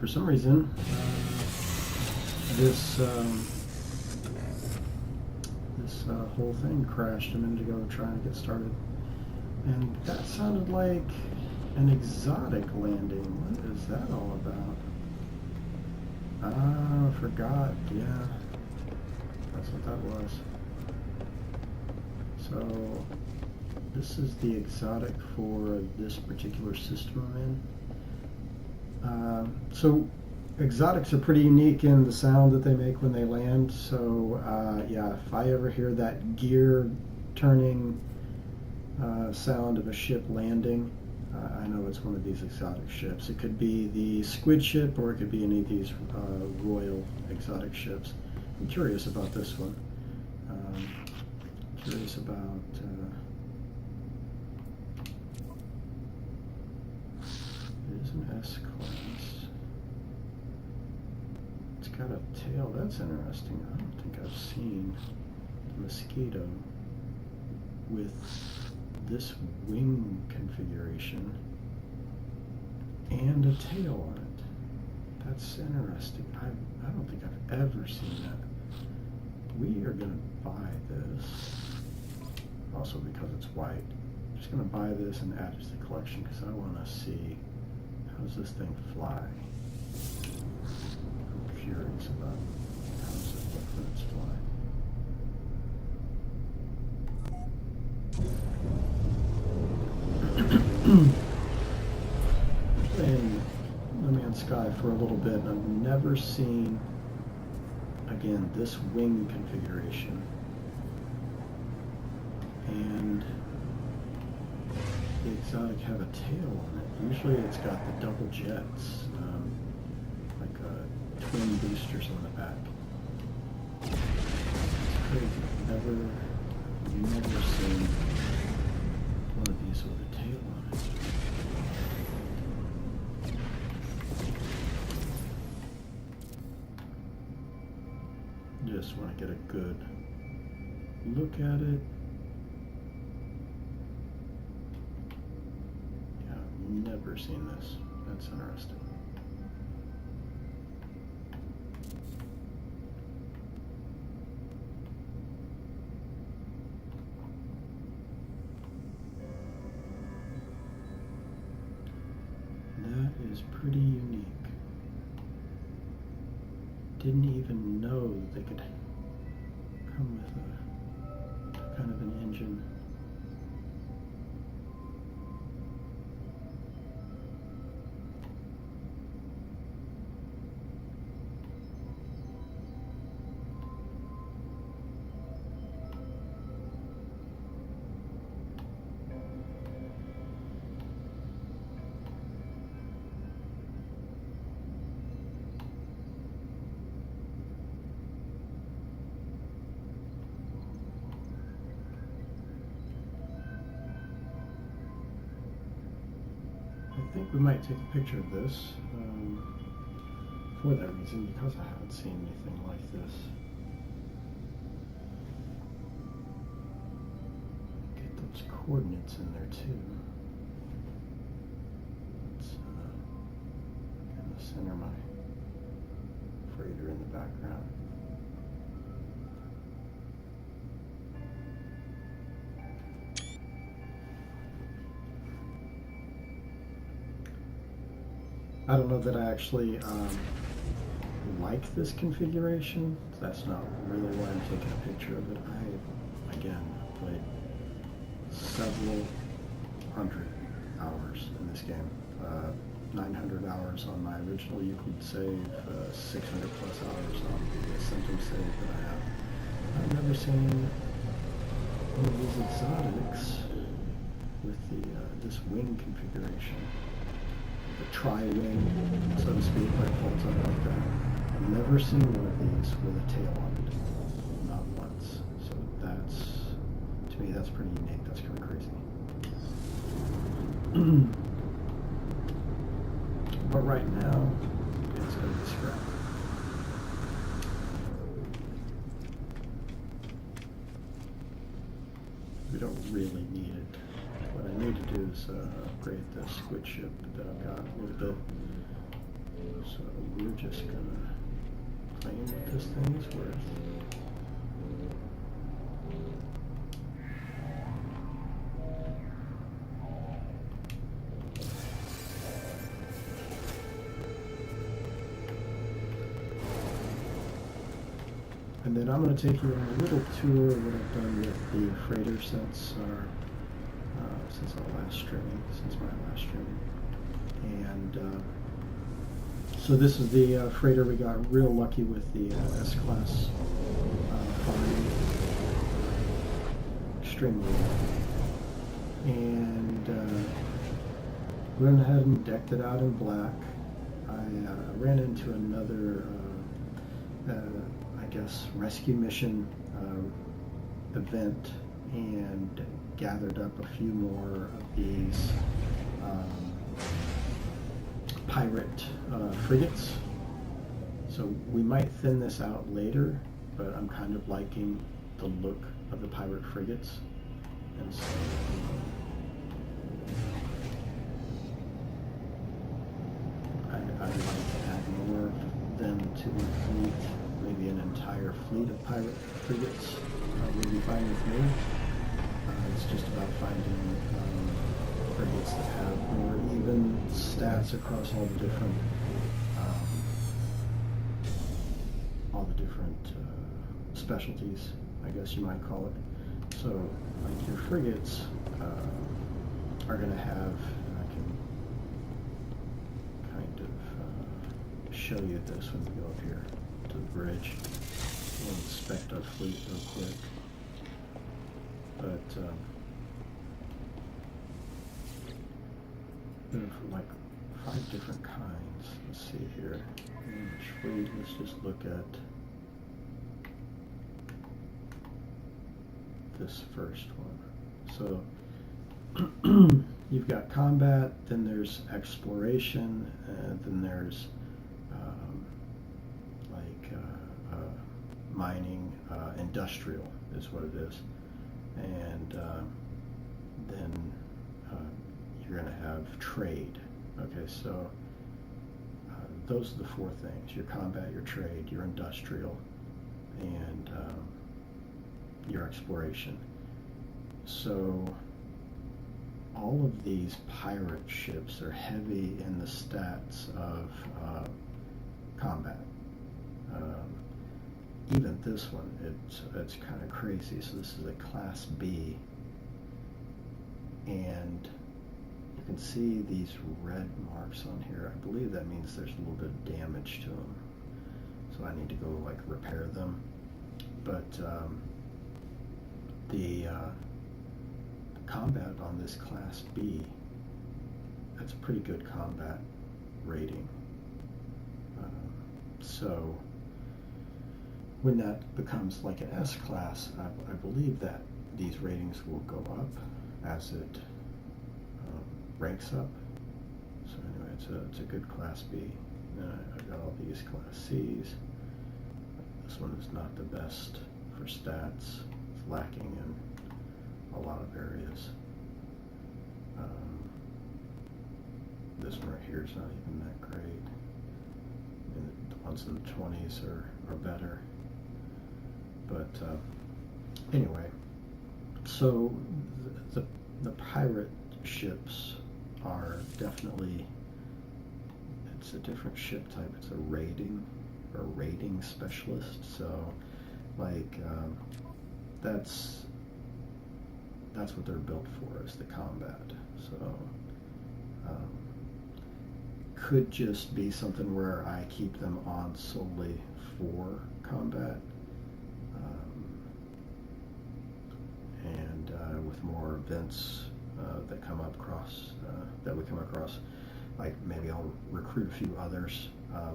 for some reason, this whole thing crashed a minute ago trying to get started. And that sounded like an exotic landing. What is that all about? Ah, I forgot. Yeah, that's what that was. So this is the exotic for this particular system I'm in. So exotics are pretty unique in the sound that they make when they land. So yeah, if I ever hear that gear turning sound of a ship landing, I know it's one of these exotic ships. It could be the squid ship, or it could be any of these royal exotic ships. I'm curious about this one. Curious about it is an S-class. It's got a tail. That's interesting. I don't think I've seen a mosquito with this wing configuration and a tail on it. That's interesting. I don't think I've ever seen that. We are going to buy this, also because it's white. I'm just going to buy this and add it to the collection because I want to see, how does this thing fly? I'm curious about how does it look when it's flying. Playing No Man's Sky for a little bit, and I've never seen, again, this wing configuration. And the exotic have a tail on it. Usually it's got the double jets, like twin boosters on the back. It's crazy. Never seen one of these with a tail on it. Just want to get a good look at it. Yeah, I've never seen this. That's interesting. That is pretty unique. Didn't even know that they could come with a kind of an engine. I think we might take a picture of this for that reason, because I haven't seen anything like this. Get those coordinates in there too. Let's kind of center my freighter in the background. I don't know that I actually like this configuration. That's not really why I'm taking a picture of it. I, again, played several hundred hours in this game. 900 hours on my original Euclid save, 600 plus hours on the Symptom save that I have. I've never seen one of these exotics with the this wing configuration. The tri-wing, so to speak, like folds up like that. I've never seen one of these with a tail on it, not once. So that's, to me, that's pretty unique. That's kind of crazy. But right now, it's going to be scrapped. We don't really need it. What I need to do is upgrade the squid ship that I've got a little bit. So we're just gonna claim what this thing is worth. And then I'm going to take you on a little tour of what I've done with the freighter since our last streaming, since my last streaming. And so this is the freighter we got real lucky with the S-Class find. Extremely lucky. And went ahead and decked it out in black. I ran into another I guess rescue mission event and gathered up a few more of these pirate frigates. So we might thin this out later, but I'm kind of liking the look of the pirate frigates, and so I'd like to add more of them to the fleet. Maybe an entire fleet of pirate frigates would be fine with me. It's just about finding frigates that have more even stats across all the different specialties, I guess you might call it. So, like your frigates are going to have, I can kind of show you this when we go up here to the bridge. We'll inspect our fleet real quick. But there are like 5 different kinds. Let's see here. Each fleet, let's just look at this first one. So you've got combat, then there's exploration, and then there's mining, industrial is what it is, and then you're going to have trade. Okay, so those are the 4 things: your combat, your trade, your industrial, and your exploration. So all of these pirate ships are heavy in the stats of combat. Even this one, it's kind of crazy. So this is a Class B, and you can see these red marks on here. I believe that means there's a little bit of damage to them. So I need to go like repair them. But the combat on this Class B, that's a pretty good combat rating. So when that becomes like an S-Class, I believe that these ratings will go up as it ranks up. So anyway, it's a good Class B. I've got all these Class Cs. This one is not the best for stats. It's lacking in a lot of areas. This one right here is not even that great. And the ones in the 20s are better. But anyway, so the pirate ships are definitely, it's a different ship type. It's a rating specialist. So like that's what they're built for, is the combat. So could just be something where I keep them on solely for combat. And with more events that we come across, like maybe I'll recruit a few others,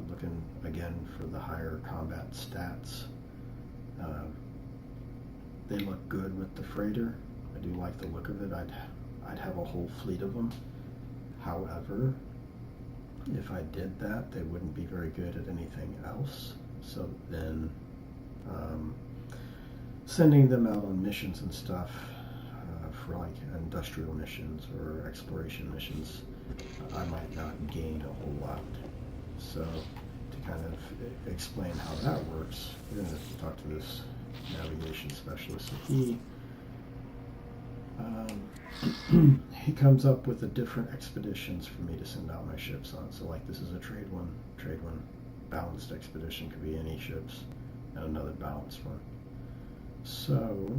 looking again for the higher combat stats. They look good with the freighter. I do like the look of it. I'd have a whole fleet of them. However, if I did that, they wouldn't be very good at anything else. So then sending them out on missions and stuff, for like industrial missions or exploration missions, I might not gain a whole lot. So to kind of explain how that works, we're going to talk to this navigation specialist. So he comes up with the different expeditions for me to send out my ships on. So like this is a trade one. Balanced expedition could be any ships, and another balanced one. So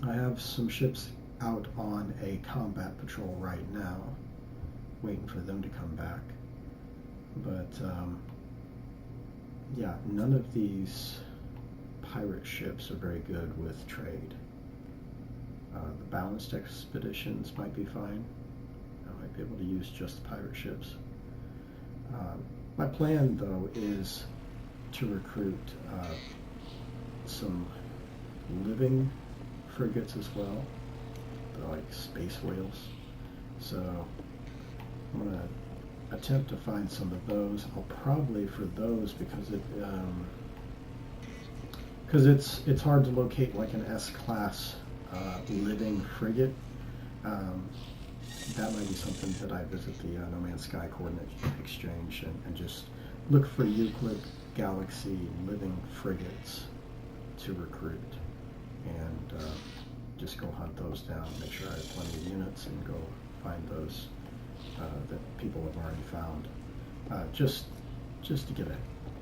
I have some ships out on a combat patrol right now, waiting for them to come back. But yeah, none of these pirate ships are very good with trade. The balanced expeditions might be fine. I might be able to use just pirate ships. My plan, though, is to recruit some living frigates as well. They're like space whales. So I'm going to attempt to find some of those. I'll probably, for those, because it's hard to locate like an S-class living frigate. That might be something that I visit the No Man's Sky Coordinate Exchange and just look for Euclid Galaxy living frigates to recruit, and just go hunt those down, make sure I have plenty of units, and go find those that people have already found, just to get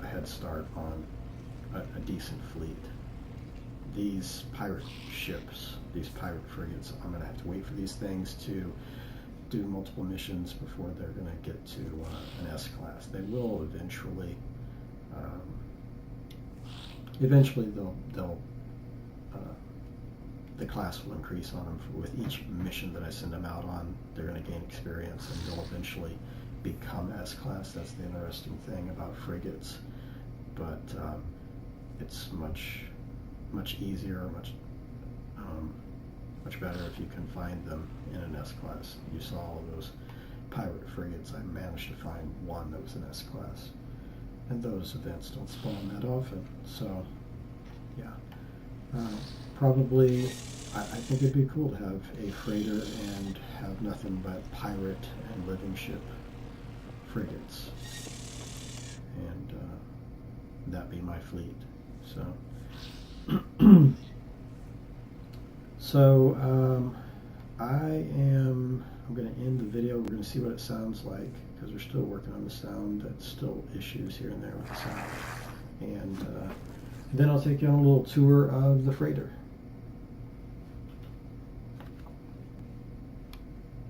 a head start on a decent fleet. These pirate ships, these pirate frigates, I'm going to have to wait for these things to do multiple missions before they're going to get to an S-class. They will eventually. Eventually, the class will increase on them with each mission that I send them out on. They're going to gain experience, and they'll eventually become S-class. That's the interesting thing about frigates. But it's much easier, much better if you can find them in an S-class. You saw all those pirate frigates. I managed to find one that was an S-class, and those events don't spawn that often. So yeah, probably I think it'd be cool to have a freighter and have nothing but pirate and living ship frigates, and that be my fleet. So I'm going to end the video. We're going to see what it sounds like, because we're still working on the sound. That's still issues here and there with the sound. And then I'll take you on a little tour of the freighter.